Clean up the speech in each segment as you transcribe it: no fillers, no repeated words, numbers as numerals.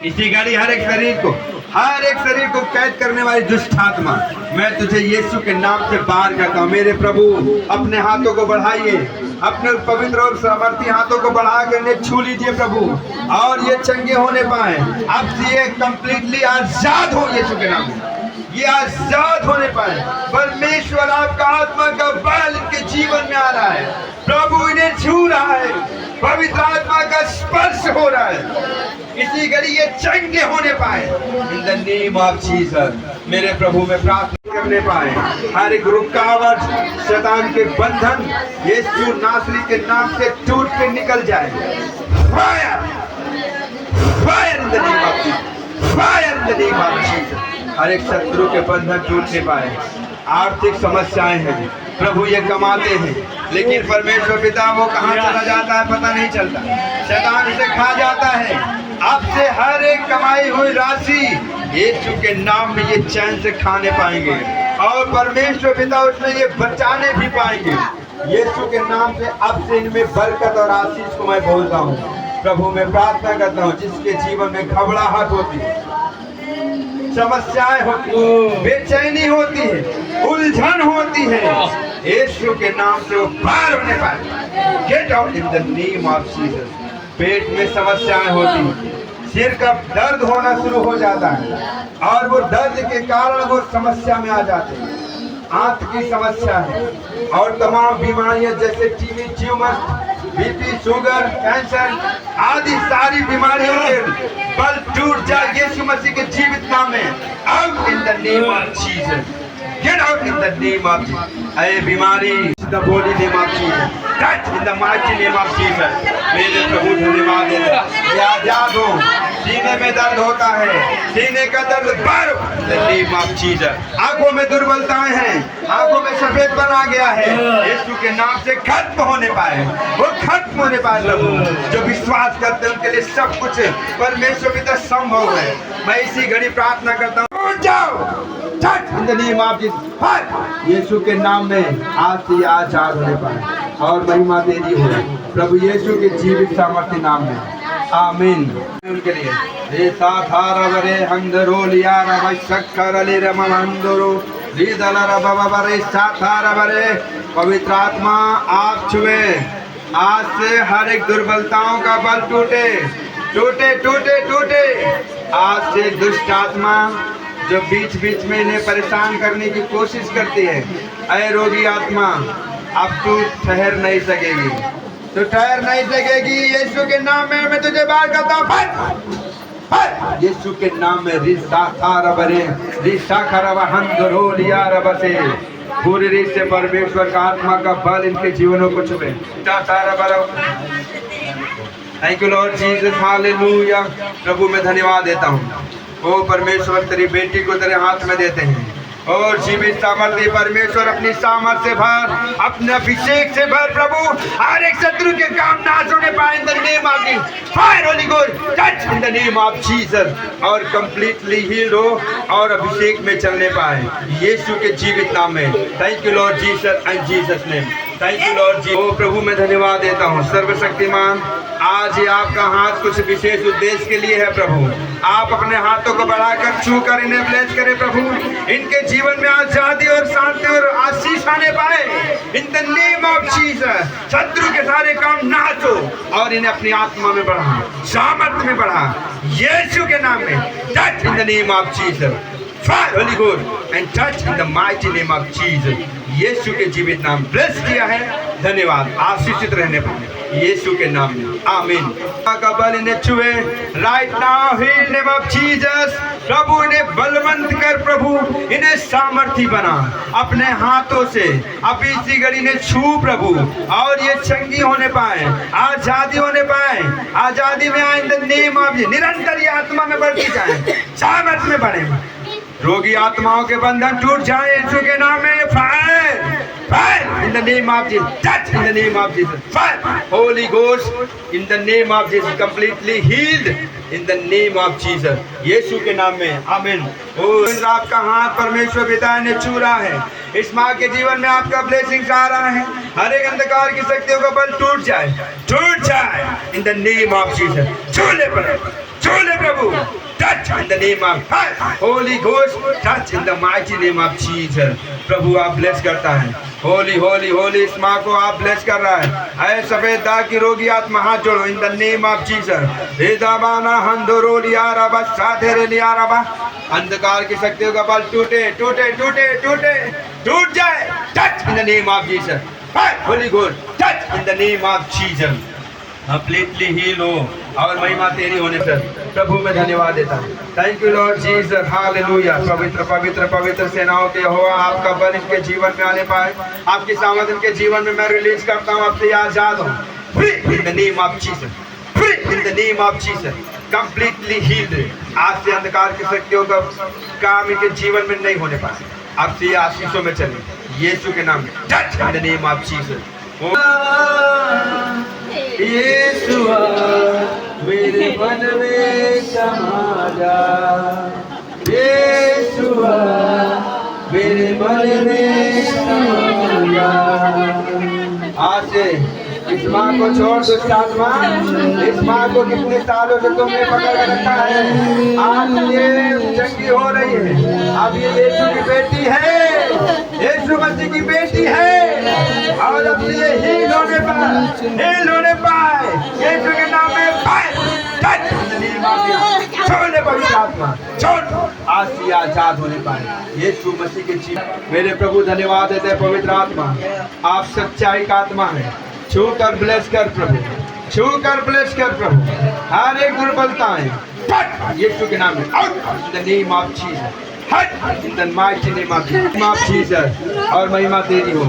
इसी घड़ी हर एक शरीर को कैद करने वाली दुष्ट आत्मा, मैं तुझे यीशु के नाम से बाहर करता हूँ। मेरे प्रभु अपने हाथों को बढ़ाइए, अपने पवित्र और सामर्थी हाथों को बढ़ा कर छू लीजिए प्रभु, और ये चंगे होने पाए। अब से ये कंप्लीटली आजाद हो यीशु के नाम में, ये आजाद होने पाए। परमेश्वर आपका आत्मा का बल इनके जीवन में आ रहा है, प्रभु इन्हें छू रहा है, पवित्र आत्मा का स्पर्श हो रहा है। इसी घड़ी ये चंगे होने पाए इन द नेम ऑफ जीसस। मेरे प्रभु में प्रार्थना करने पाए, हर एक रुकावट, शैतान के बंधन यीशु नासरी के नाम से टूट के निकल जाए। Fire, fire in the name of Jesus, fire in the name of Jesus. हर एक शत्रु के बंधन टूटने पाए। आर्थिक समस्याएं हैं प्रभु, ये कमाते हैं लेकिन परमेश्वर पिता वो कहाँ चला जाता है पता नहीं चलता, शैतान इसे खा जाता है। अब से हर एक कमाई हुई राशि यीशु के नाम में ये चैन से खाने पाएंगे, और परमेश्वर पिता उसमें ये बचाने भी पाएंगे यीशु के नाम से। अब से इनमें बरकत और आशीष को मैं बोलता हूँ प्रभु, मैं प्रार्थना करता हूँ जिसके जीवन में घबराहट होती है, समस्याएं होती है, बेचैनी होती है, उलझन होती है, यीशु के नाम से वो पार होने पाए। Get out in the name of Jesus. पेट में समस्याएं होती हैं, सिर का दर्द होना शुरू हो जाता है, और वो दर्द के कारण वो समस्या में आ जाते हैं। आंत की समस्या है और तमाम बीमारियां जैसे TB, tumour, BP, sugar, cancer आदि सारी बीमारियों के बल टूट जाए यीशु मसीह के जीवित नाम में। Out in the name of Jesus, gate out in the name of Jesus. अरे बीमारी, the body name of Jesus, touch in the mighty name of Jesus. मेरे प्रभु धन्यवाद देते, आजाद हो। सीने में दर्द होता है, सीने का दर्द बाहर द नेम ऑफ जीसस। आंखों में दुर्बलताएं हैं, आंखों में सफेदपन आ गया है, यीशु के नाम से खत्म होने पाए, वो खत्म होने पाए। प्रभु जो विश्वास करते हैं उनके लिए सब कुछ परमेश्वर की तरफ संभव है। मैं इसी घड़ी प्रार्थना करता हूँ, उठ जाओ, touch in the name of Jesus. Yeshu के नाम में आज से आजाद होने पाए और महिमा तेरी हो प्रभु यीशु के जीवित सामर्थ्य नाम में, आमीन। उनके लिए रे साथारा बरे हंदरो लिया रवै शक्कर ले रमंदरो लीदला रबा बरे साथारा बरे। पवित्र आत्मा आप छुए, आज से हर एक दुर्बलताओं का बल टूटे टूटे टूटे टूटे। आज से दुष्ट आत्मा जो बीच बीच में इन्हें परेशान करने की कोशिश करती है, ऐ रोगी आत्मा अब तू ठहर नहीं सकेगी, तो ठहर नहीं सकेगी। यीशु के नाम में मैं तुझे बाहर करता हूँ, यीशु के नाम में। रिश्ता पूरी रीत से परमेश्वर का आत्मा का बल इनके जीवनों को छुपे। Thank you Lord Jesus, hallelujah. प्रभु मैं धन्यवाद देता हूँ। ओ परमेश्वर तेरी बेटी को तेरे हाथ में देते हैं, और जीवित सामर्थ्य परमेश्वर अपनी सामर्थ्य भर, अपने अभिषेक से भर प्रभु, हर एक शत्रु के काम नाश होने पाए इन the name of Jesus. Fire holy ghost, touch in the name of Jesus, और कंप्लीटली हील्ड हो और अभिषेक में चलने पाए यीशु के जीवित नाम में। Thank you Lord Jesus and Jesus name. Thank you lord ji. ओ प्रभु मैं धन्यवाद देता हूँ सर्वशक्तिमान, आज ये आपका हाथ कुछ विशेष उद्देश्य के लिए है प्रभु। आप अपने हाथों को बढ़ाकर छू कर इन्हें ब्लेस करें प्रभु, इनके जीवन में आजादी और शांति और आशीष आने पाए इन द नेम ऑफ जीसस। शत्रु के सारे काम नाश हो और इन्हें अपनी आत्मा में बढ़ा, सामर्थ्य में बढ़ा यीशु के नाम में। Touch in the name of Jesus, fire holy ghost and touch in the mighty name of Jesus. Yeshu के जीवित नाम ब्लेस किया है, धन्यवाद। आशीषित रहने पाए यीशु के नाम में, आमीन। का बल इन्हें छुए right now in name of Jesus. प्रभु इन्हें बलवंत कर प्रभु, इन्हें सामर्थी बना अपने हाथों से। अभी इसी घड़ी ने छू प्रभु, और ये चंगी होने पाए, आजादी होने पाए, आजादी में आए इन द नेम ऑफ जीसस। निरंतर ये आत्मा में बढ़ती जाए, सामर्थ्य में बढ़े, रोगी आत्माओं के बंधन टूट जाए यीशु के नाम में। Fire, fire in the name of Jesus, touch in the name of Jesus. Fire holy ghost in the name of Jesus, completely healed in the name of Jesus, Yeshu के नाम में, आमीन। ओ आपका हाथ परमेश्वर पिता ने छू रहा है, इस माँ के जीवन में आपका ब्लेसिंग आ रहा है। हर एक अंधकार की शक्तियों का बल टूट जाए इन द नेम ऑफ जीसस। छू ले पर छू ले प्रभु, touch in the name of Holy Ghost, touch in the mighty name of Jesus। प्रभु आप ब्लेस करता है, होली होली होली इस माँ को आप ब्लेस कर रहा है। ऐ सफेद दाग की रोगी आत्मा हाथ जोड़ो in the name of Jesus. हे दाबाना हंदोरो लिया रबा साधेरे लिया रबा, अंधकार की शक्तियों का बल टूटे टूटे टूटे टूटे टूट जाए। Touch in the name of Jesus, holy ghost touch in the name of Jesus. Completely heal हो और महिमा तेरी होने पर प्रभु में धन्यवाद देता हूँ। Thank you Lord Jesus, hallelujah. पवित्र पवित्र पवित्र सेनाओं के हो आपका बल इनके जीवन में आने पाए, आपकी सामर्थ इनके जीवन में मैं रिलीज करता हूँ। आपसे आजाद हूँ, free in the name of Jesus, free in the name of Jesus, completely healed. आज से अंधकार की शक्तियों का काम इनके जीवन में नहीं होने पाए, आपसे ये आशीषों में चले यीशु के नाम में। Touch in the name of Jesus. Yeshua मेरे मन में समा जा, यीशुआ मेरे मन में समा जा। आज से इस माँ को छोड़ दुष्ट आत्मा, इस माँ को कितने सालों से तुमने पकड़ कर रखा है, आज ये चंगी हो रही है। अब ये यीशु की बेटी है, यीशु मसीह की बेटी है, और अब ये हील होने पाए यीशु के नाम में। छोड़ने पवित्र आत्मा छोड़, आज से आजाद होने पाए यीशु मसीह के जीवन। मेरे प्रभु धन्यवाद देते हैं पवित्र आत्मा, आप सच्चाई का आत्मा है। छू कर ब्लेस कर प्रभु, छू कर ब्लेस कर प्रभु, हर एक दुर्बलताएं यीशु के नाम में out in the name of Jesus, हट in the mighty name of Jesus. और महिमा तेरी हो।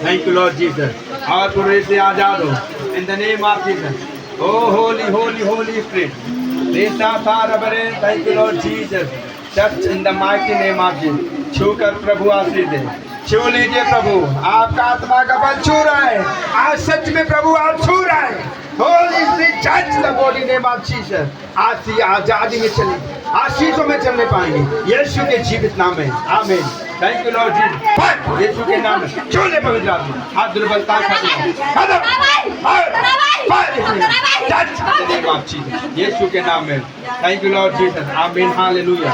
थैंक यू लॉर्ड जीसस, और पूरे से आजाद हो in the name of Jesus. Oh holy holy holy spirit, thank you Lord Jesus, touch in the mighty name of Jesus. छू कर प्रभु आशीष दे, छू लीजिए प्रभु, आपका आत्मा का बल छू रहा है। आज सच में प्रभु आप छू रहा है। Holi spirit touch the body name of Jesus. आज से आजादी में चले, आशीषों में चलने पाएंगे यीशु के जीवित नाम में। आमीन। Thank you Lord Jesus, Yeshu के नाम में छू ले पवित्र आत्मा, हाथ दुर्बलता यीशु के नाम में। थैंक यू लॉर्ड जीसस, आमीन, हालेलुया।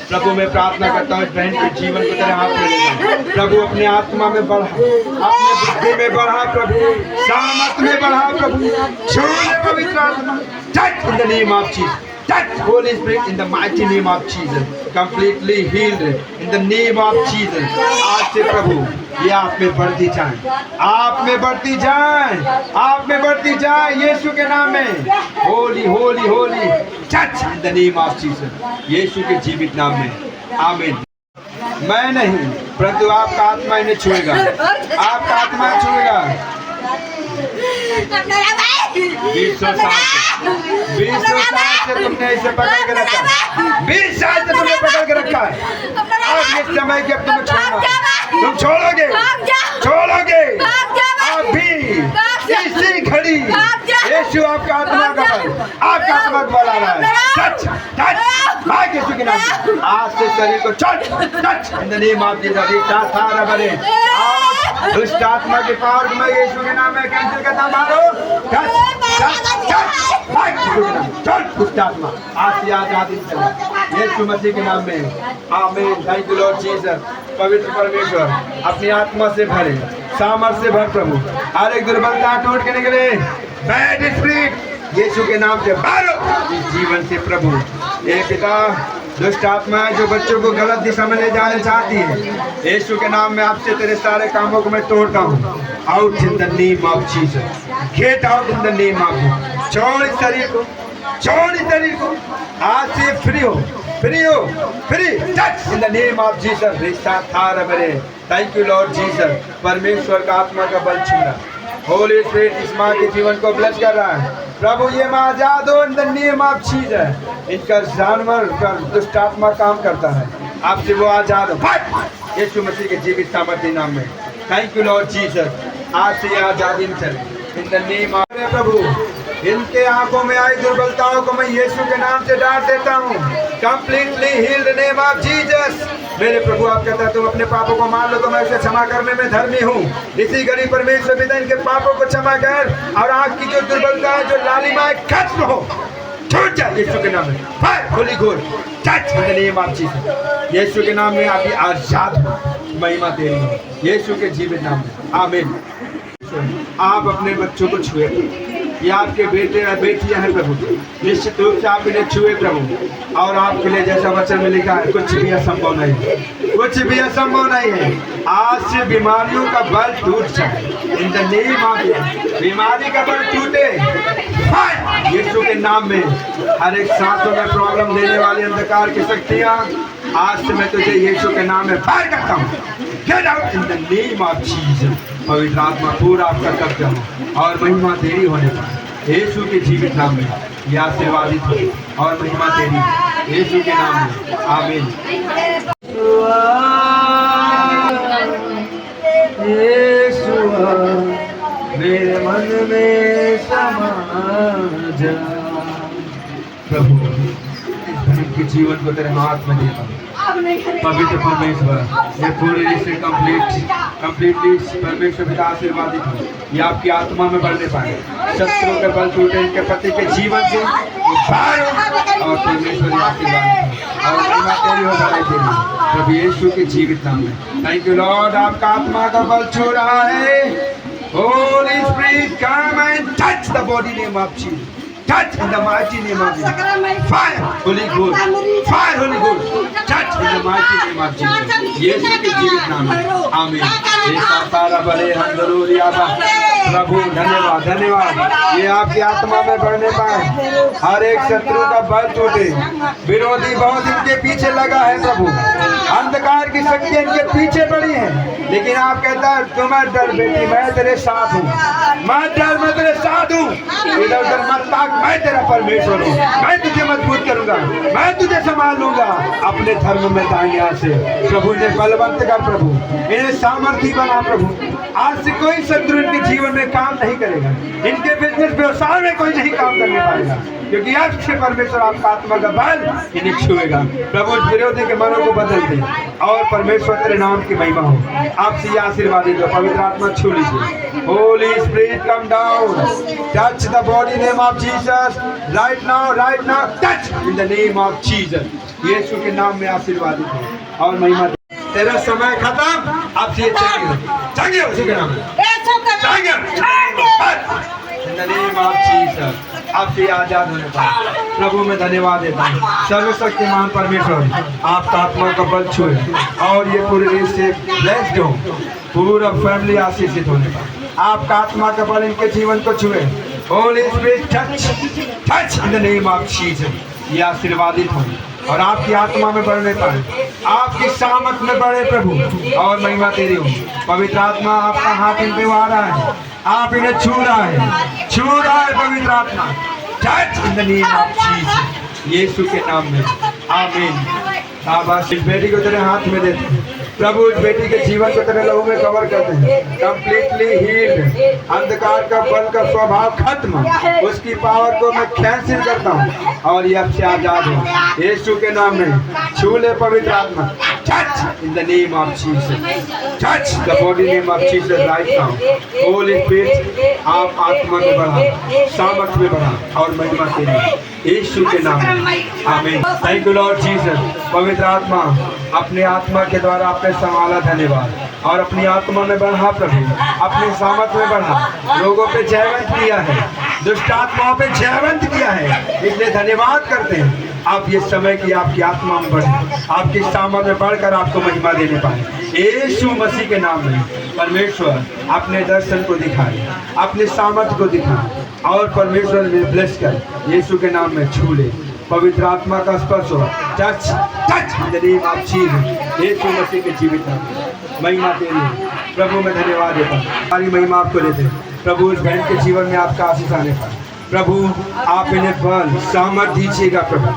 प्रभु मैं प्रार्थना करता हूँ इस बहन के जीवन को तेरे हाथ में लेकर प्रभु, अपने आत्मा में बढ़ा, अपने बुद्धि में बढ़ा प्रभु, सामर्थ में बढ़ा प्रभु। छू ले पवित्र आत्मा, touch in the name of Jesus, touch Holy Spirit in the mighty name of Jesus, completely healed in the name of Jesus। आज से प्रभु ये आप में बढ़ती जाए, आप में बढ़ती जाए, आप में बढ़ती जाए यीशु के नाम में। Holy holy holy touch in the name of Jesus, Yeshu के जीवित नाम में। आमीन। मैं नहीं परंतु आपका आत्मा इन्हें छुएगा, आपका आत्मा छुएगा। 20 साल से तुमने इसे पकड़ के रखा है, 20 साल से तुमने पकड़ के रखा है। अब ये समय कि अब तुम्हें छोड़ना, तुम छोड़ोगे, छोड़ोगे अभी इसी घड़ी। यीशु आपका आत्मा का बल, आपका आत्मा का बल आ रहा है। टच टच भाग यीशु के नाम में। आज से शरीर को touch touch in the name of Jesus. दुष्ट आत्मा के पावर को मैं यीशु के नाम में कैंसिल करता मारो। टच टच टच भाग यीशु के नाम में। चल दुष्ट आत्मा आज से आजादी चले यीशु मसीह के नाम में। आमीन। Thank you Lord Jesus. पवित्र परमेश्वर अपनी आत्मा से भरे, सामर्थ से भर प्रभु, हर एक दुर्बलता टूट के निकले। बैड स्पिरिट यीशु के नाम से बाहर इस जीवन से प्रभु। ये पिता दुष्ट आत्मा है जो बच्चों को गलत दिशा में ले जाना चाहती है, यीशु के नाम में आपसे तेरे सारे कामों को मैं तोड़ता हूँ। Out in the name of Jesus, gate out in the name of Jesus. छोड़ इस शरीर को, छोड़ इस शरीर को, आज से फ्री हो, फ्री हो, free. Touch in the name of Jesus. रिश्ता था रबरे। Thank you Lord Jesus. परमेश्वर का आत्मा का बल छू रहा, होली स्पिरिट इस माँ के जीवन को ब्लेस कर रहा है प्रभु। ये माँ आजाद हो in the name of Jesus. इनका जानवर का दुष्ट आत्मा काम करता है, आपसे वो आजाद हो यीशु मसीह के जीवित सामर्थ्य नाम में। Thank you Lord Jesus. आज से ये आजादी में चले इन द नेम ऑफ प्रभु। इनके आंखों में आई दुर्बलताओं को मैं यीशु के नाम से डांट देता हूँ। completely heal the name of Jesus. मेरे प्रभु आप कहते हैं तुम अपने पापों को मान लो तो मैं उसे क्षमा करने में धर्मी हूँ। इसी घड़ी परमेश्वर पिता इनके पापों को क्षमा कर और आँख की जो दुर्बलता है, जो लालिमा है, खत्म हो, छूट जाए यीशु के नाम में। Fire holy ghost, touch in the name of Jesus. Yeshu के नाम में आप आजाद हो, महिमा तेरी हो, यीशु के जीवित नाम में, आमीन। आप अपने बच्चों को छुए, ये आपके बेटे या बेटियां हैं प्रभु, निश्चित रूप से आप इन्हें छुए प्रभु, और आपके लिए जैसा वचन में लिखा है कुछ भी असंभव नहीं है, कुछ भी असंभव नहीं है। आज से बीमारियों का बल टूट जाए इन द नेम ऑफ जीसस। बीमारी का बल टूटे यीशु के नाम में। हर एक सांसों में प्रॉब्लम देने वाली अंधकार की शक्तियां आज से मैं तुझे यीशु के नाम में बाहर करता हूँ। Gate out in the name of Jesus. पवित्र आत्मा पूरा आपका कब्जा हो और महिमा तेरी होने पर यीशु के जीवित नाम में यह आशीर्वादित हो और महिमा तेरी यीशु के नाम में, आमीन। यीशुआ मेरे मन में समा जा। प्रभु इनके जीवन को तेरे हाथ में देता हूँ। पवित्र परमेश्वर ये पूरी से कंप्लीटली परमेश्वर पिता आशीर्वादित हो, ये आपकी आत्मा में बढ़ने पाए, शत्रुओं के बल टूटे, इनके पति के जीवन से बाहर और परमेश्वर आशीर्वादित हो और महिमा तेरी हो जाए तेरी प्रभु यीशु के जीवित नाम में। थैंक यू लॉर्ड, आपका आत्मा का बल छू रहा है। Holy Spirit, come and touch the body name of Jesus. Touch in the mighty name of Jesus. Fire, Holy Ghost. Fire, Holy Ghost. Touch in the mighty name of Jesus. यीशु के जीवित नाम में, आमीन। ऐसा सारा बड़े हम जरूर याद। प्रभु धन्यवाद, धन्यवाद। ये आपकी आत्मा में बढ़ने पाए, हर एक शत्रु का बल टूटे, विरोधी बहुत इनके पीछे लगा है प्रभु, अंधकार की शक्ति इनके पीछे पड़ी है, लेकिन आप कहता है तुम मत डर बेटी, मैं तेरे साथ हूँ, मत डर, मैं तेरे साथ हूँ, इधर उधर मत ताक, मैं तेरा परमेश्वर हूँ, मैं तुझे मजबूत करूंगा, मैं तुझे संभाल लूंगा अपने धर्म में दाहिने हाथ से। प्रभु ने बलवंत कर, प्रभु इन्हें सामर्थी बना प्रभु, आज से कोई शत्रु इनके जीवन में काम नहीं करेगा, इनके बिजनेस व्यवसाय में कोई नहीं काम करने पाएगा, क्योंकि आज से परमेश्वर आपका आत्मा का बल इन्हें छुएगा। प्रभु इस विरोधी के मनों को बदल दे और परमेश्वर तेरे नाम की महिमा हो। आपसे ये आशीर्वादित हो, पवित्र आत्मा छू लीजिए। Holy spirit come down, touch the body name of Jesus right now, right now, touch in the name of Jesus. Yeshu के नाम में आशीर्वादित हो और महिमा। तेरा समय खत्म, आप ये चाहिए उसी के नाम में आपसे आजाद होने पाए। प्रभु में धन्यवाद देता हूँ, सर्वशक्तिमान परमेश्वर आपका आत्मा का बल छुए और ये पूरे देश से ब्लेस्ड हो, पूरा फैमिली आशीषित होने पाए, आपका आत्मा का बल इनके जीवन को छुए। Holi spirit touch, touch in the name of Jesus. ये आशीर्वादित हो और आपकी आत्मा में बढ़ने पाए, आपकी सामर्थ में बढ़े प्रभु और महिमा तेरी हो। पवित्र आत्मा आपका हाथ इन पे आ रहा है, आप इन्हें छू रहा है, छू रहा है पवित्र आत्मा। Touch in the name of Jesus, Yeshu के नाम में, आमीन। शाबाश, इस बेटी को तेरे हाथ में देते हैं प्रभु, इस बेटी के जीवन को तेरे लहू में कवर करते हैं, कंप्लीटली हील्ड, अंधकार का बल का स्वभाव खत्म, उसकी पावर को मैं कैंसिल करता हूँ और ये अब से आजाद हो यीशु के नाम में। छू ले पवित्र आत्मा, touch in the name of Jesus, touch the body name of Jesus right now. Holi spirit आप आत्मा में बढ़ा, सामर्थ्य में बढ़ा और महिमा तेरी यीशु के नाम में, आमीन। Thank you Lord Jesus. पवित्र आत्मा अपने आत्मा के द्वारा आपने संभाला, धन्यवाद, और अपनी आत्मा में बढ़ा प्रभु, अपने सामर्थ्य में बढ़ा, लोगों पे जयवंत किया है, दुष्ट आत्माओं पे जयवंत किया है, इसलिए धन्यवाद करते हैं। आप ये समय की आपकी आत्मा में बढ़े, आपकी सामर्थ्य में बढ़कर आपको महिमा देने पाए यीशु मसीह के नाम में। परमेश्वर अपने दर्शन को दिखाए, अपने सामर्थ्य को दिखाए और परमेश्वर में ब्लेस कर यीशु के नाम में छू ले। पवित्र आत्मा का स्पर्श हो, touch touch in the name of Jesus, Yeshu Masih के जीवित नाम में महिमा तेरी। प्रभु मैं धन्यवाद देता हूँ, सारी महिमा आपको देते हैं प्रभु। इस बहन के जीवन में आपका आशीष आने पाए प्रभु, आप इन्हें बल सामर्थ दीजिएगा प्रभु,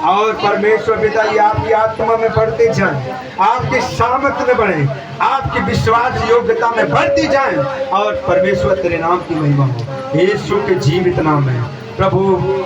और परमेश्वर पिता ये आपकी आत्मा में बढ़ते जाएं, आपके सामर्थ्य में बढ़े, आपकी विश्वास योग्यता में बढ़ती जाएं और परमेश्वर तेरे नाम की महिमा हो यीशु के जीवित नाम में। प्रभु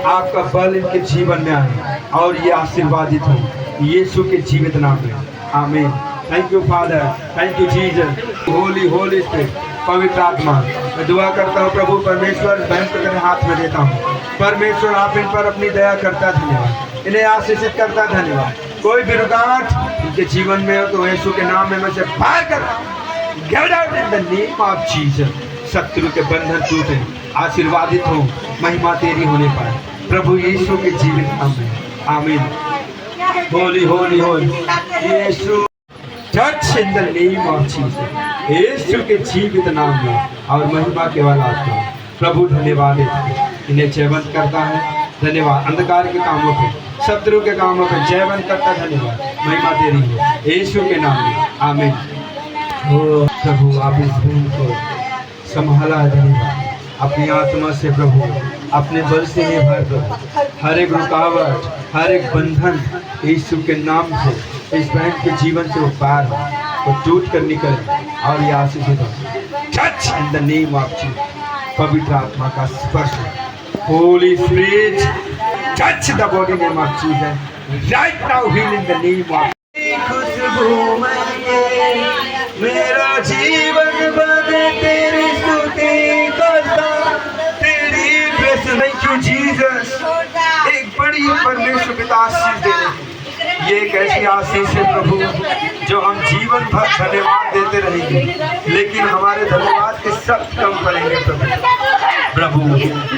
आपका बल इनके जीवन में आए, और ये आशीर्वादित हो यीशु के जीवित नाम में, आमीन। Thank you father, thank you Jesus, Holi holy spirit, पवित्र आत्मा। मैं दुआ करता हूँ प्रभु परमेश्वर, बहन को तेरे हाथ में देता हूँ। परमेश्वर आप इन पर अपनी दया करता, धन्यवाद। इन्हें आशीषित करता, धन्यवाद। कोई भी रुकावट इनके जीवन में हो तो यीशु के नाम में मैं से बाहर कर, gate out in the name of Jesus. शत्रु के बंधन टूटे, आशीर्वादित हो, महिमा तेरी होने पाए प्रभु यीशु के जीवित नाम में, आमीन। Holy holy holy Yeshu, touch in the name of Jesus, Yeshu के जीवित नाम में और महिमा केवल आपको प्रभु। धन्यवाद, इन्हें जयवंत करता है, धन्यवाद। अंधकार के कामों पे, शत्रु के कामों पे जयवंत करता, धन्यवाद। महिमा तेरी है यीशु के नाम में, आमीन। ओ प्रभु आप इस भूमि को संभाला है, धन्यवाद। अपनी आत्मा से प्रभु अपने बल से निर्भर दो, हर एक रुकावट, हर एक बंधन यीशु के नाम से इस बहन के जीवन से वो पार हो, वो टूट कर निकले और ये आशीषित हो। Touch in the name of Jesus, पवित्र आत्मा का स्पर्श, holy spirit, touch the body name of Jesus right now, heal in the name of. खुशबू मेरा जीवन बदले तेरी स्तुति करता, तेरी प्रेज़ेंस। थैंक यू जीसस, एक बड़ी परमेश्वर पिता आशीष दे। ये एक ऐसी आशीष है प्रभु जो हम जीवन भर धन्यवाद देते रहेंगे, लेकिन हमारे धन्यवाद के सब कम पड़ेंगे प्रभु।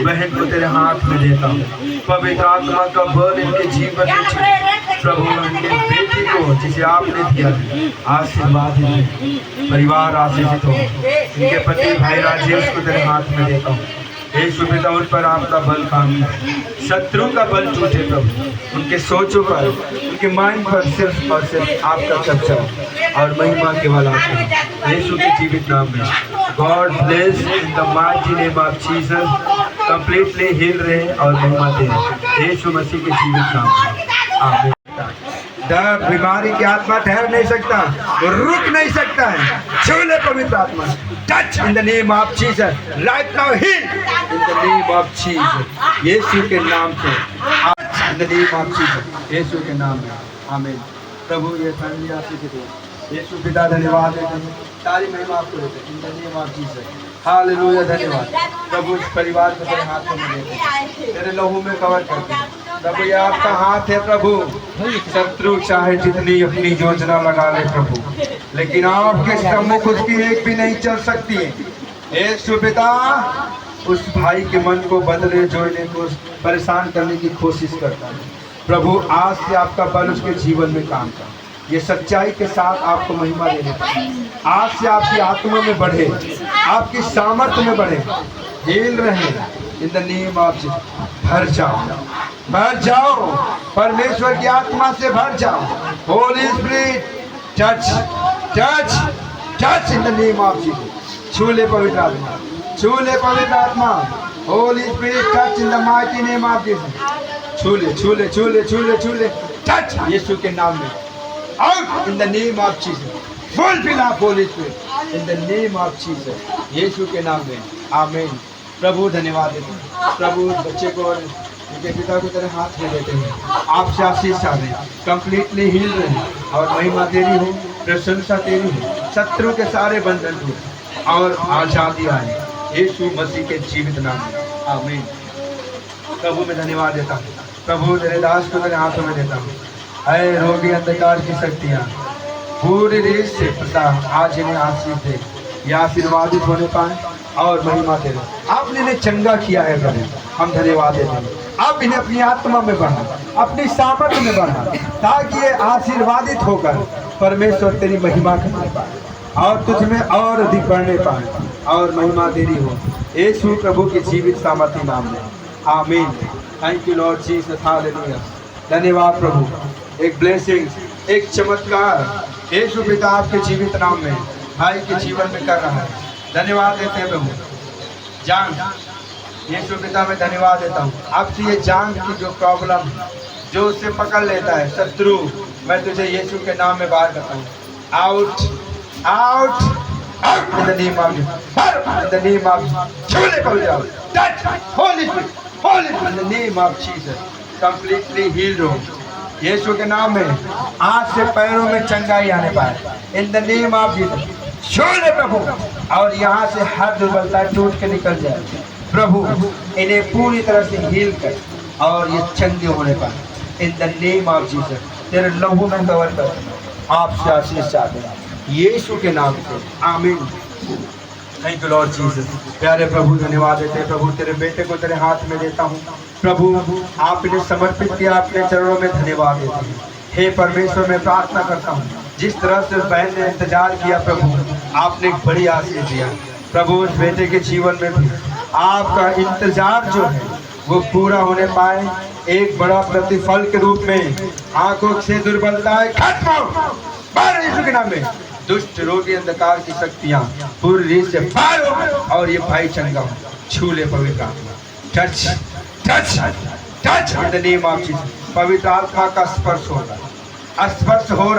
बहन को तेरे हाथ में देता हूँ, पवित्र आत्मा का बल इनके जीवन में प्रभु, इनके बेटी को जिसे आपने दिया आशीर्वाद दे, परिवार आशीषित हो। इनके पति भाई राजेश को तेरे हाथ में देता हूँ, यीशु पिता उन पर आपका बल काम करे, शत्रु का बल टूटे प्रभु, उनके सोचों पर, उनके माइंड पर सिर्फ और सिर्फ आपका कब्जा और महिमा केवल आपका, यीशु के जीवित नाम में। God bless in the mighty name of Jesus, completely heal रहे और महिमा दे यीशु मसीह के जीवित नाम में, आमीन। डर बीमारी की आत्मा ठहर नहीं सकता, रुक नहीं सकता है, छू ले पवित्र आत्मा, touch in the name of Jesus right now, heal in the name of Jesus, Yeshu के नाम से, in the name of Jesus, Yeshu के नाम में, आमीन। प्रभु ये फैमिली आशीषित हो, यीशु पिता धन्यवाद है, सारी महिमा आपको देते हैं, इन the name of Jesus, hallelujah. धन्यवाद प्रभु, इस परिवार को तेरे हाथों में देते हैं, तेरे लहू में कवर करते हैं प्रभु, ये आपका हाथ है प्रभु। शत्रु चाहे जितनी अपनी योजना लगा ले प्रभु, लेकिन आपके सम्मुख उसकी एक भी नहीं चल सकती है। यीशु पिता उस भाई के मन को बदले, जो इन्हें को परेशान करने की कोशिश करता है प्रभु, आज से आपका बल उसके जीवन में काम कर, ये सच्चाई के साथ आपको महिमा देने पाए, आज से आपकी आत्मा में बढ़े, आपकी सामर्थ्य में बढ़े, हील रहे इन द नेम ऑफ जीसस। भर जाओ, भर जाओ, परमेश्वर की आत्मा से भर जाओ। Holi spirit touch touch touch in the name of Jesus. छू ले पवित्र आत्मा, छू ले पवित्र आत्मा, Holi spirit touch in the mighty name of Jesus. छू ले छू ले छू ले छू ले छू ले, टच यीशु के नाम में, out in the name of Jesus. Fulfil of holy spirit in the name of Jesus, Yeshu के नाम में, आमीन। प्रभु धन्यवाद देते हैं प्रभु, बच्चे को और उनके पिता को तेरे हाथ में देते हैं, आपसे आशीष चाहते हैं, कंप्लीटली हील रहे और महिमा तेरी हो, प्रशंसा तेरी हो, शत्रु के सारे बंधन टूटे और आजादी आए यीशु मसीह के जीवित नाम में, आमीन। प्रभु मैं धन्यवाद देता हूँ प्रभु, तेरे दास को तेरे हाथों में देता हूँ। अरे रोगी अंधकार की शक्तियाँ पूरी रीत से पिता आज इन्हें आशीष दे, ये आशीर्वादित होने पाए और महिमा दे। आपने इन्हें चंगा किया है प्रभु, हम धन्यवाद देते हैं। आप इन्हें अपनी आत्मा में बढ़ा, अपनी सामर्थ्य में बढ़ा, ताकि ये आशीर्वादित होकर परमेश्वर तेरी महिमा करने पाए और तुझ में और अधिक बढ़ने पाए और महिमा तेरी हो, यीशु प्रभु के जीवित सामर्थ्य नाम में, आमीन। Thank you Lord Jesus, hallelujah. धन्यवाद प्रभु, एक ब्लेसिंग, एक चमत्कार यीशु पिता आपके जीवित नाम में भाई के जीवन में कर रहा है। धन्यवाद देते हैं प्रभु। जान यीशु पिता मैं धन्यवाद देता हूँ आपसे, ये जान की जो प्रॉब्लम जो उसे पकड़ लेता है शत्रु, मैं तुझे यीशु के नाम में बाहर करता हूँ। Out out out in the name of Jesus, in the name of Jesus. छूले पवित्र touch holy spirit, holy in the name of Jesus, completely healed हो। यीशु के नाम में आज से पैरों में चंगाई आने पाए इन द नेम ऑफ जीसस। छोड़ प्रभु, और यहाँ से हर दुर्बलता टूट के निकल जाए प्रभु। इन्हें पूरी तरह से हील कर और ये चंगे होने पाए इन द नेम ऑफ जीसस। तेरे लहू में कवर कर, आपसे आशीष चाहते हैं यीशु के नाम से, आमीन। Thank you Lord Jesus. प्यारे प्रभु धन्यवाद देते हैं प्रभु, तेरे बेटे को तेरे हाथ में देता हूँ प्रभु, आपने समर्पित किया अपने चरणों में, धन्यवाद देते हैं। हे परमेश्वर, मैं प्रार्थना करता हूँ जिस तरह से उस बहन ने इंतजार किया प्रभु, आपने एक बड़ी आशीष दिया प्रभु। उस बेटे के जीवन में भी आपका इंतजार जो है वो पूरा होने पाए, एक बड़ा प्रतिफल के रूप में आंखों से दुर्बलता खत्म हो यीशु के नाम में। दुष्ट रोगी अंधकार की शक्तियां पूरी रीत से बाहर हो और ये भाई चंगा हो। छू ले पवित्र आत्मा, touch touch touch in the name of Jesus. पवित्र आत्मा का स्पर्श हो रहा, स्पर्श हो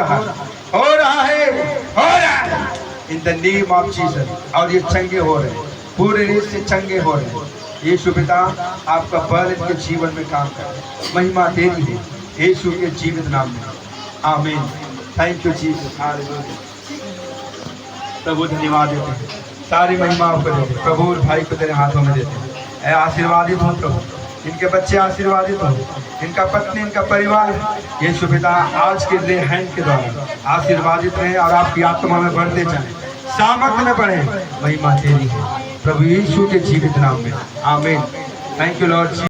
रहा है इन द नेम ऑफ जीसस। और ये चंगे हो रहे हैं, पूरी रीत से चंगे हो रहे हैं। यीशु पिता आपका बल इनके जीवन में काम करे, महिमा तेरी है यीशु के जीवित नाम में, आमीन। Thank you Jesus. प्रभु धन्यवाद देते हैं, सारी महिमा आपको देते हैं प्रभु। भाई को तेरे हाथों में देते हैं, आशीर्वादित हो प्रभु, इनके बच्चे आशीर्वादित हो, इनका पत्नी, इनका परिवार यीशु पिता आज के ले हैंड के द्वारा आशीर्वादित रहे और आपकी आत्मा में बढ़ते जाए, सामर्थ्य में बढ़े, महिमा तेरी है प्रभु यीशु के जीवित नाम में, आमीन। Thank you Lord.